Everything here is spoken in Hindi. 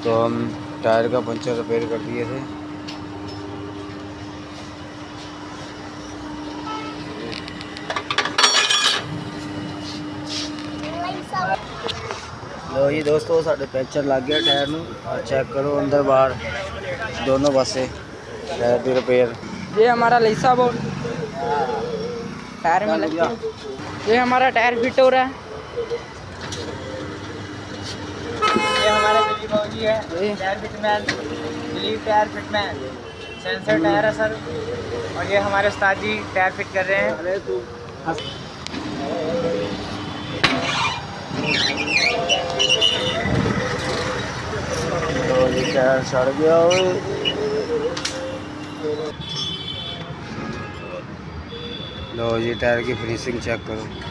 तो हम टायर का पंचर रिपेयर कर दिए थे। लो जी दोस्तों, साढ़े पंचर लग गया टायर में। और चेक करो अंदर बाहर दोनों पासे टायर की रिपेयर। ये हमारा लिसा बोर्ड टायर में लग गया। ये हमारा टायर फिट हो रहा है। ये हमारा दिलीप बाबूजी है, tyre fitman, Dilip tyre fitman. Sensor tyre है सर। और ये हमारे उस्ताद जी टायर फिट कर रहे हैं। अरे तू तो ये टायर सड़ गया हुआ। लो जी टायर की फिनिशिंग चेक करो।